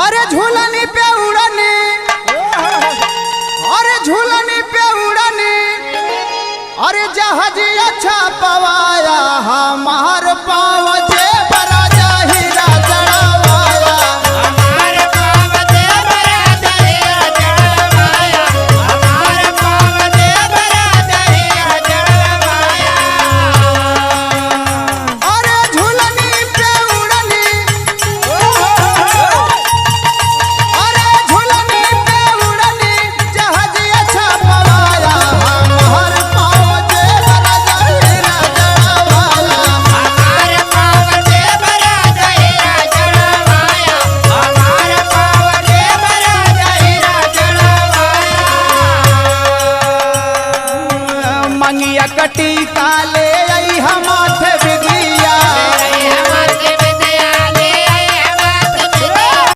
अरे झूलनी पे उड़नी, अरे झूलनी पे उड़नी, अरे जहाज अच्छा पवाया हमार पाँव जे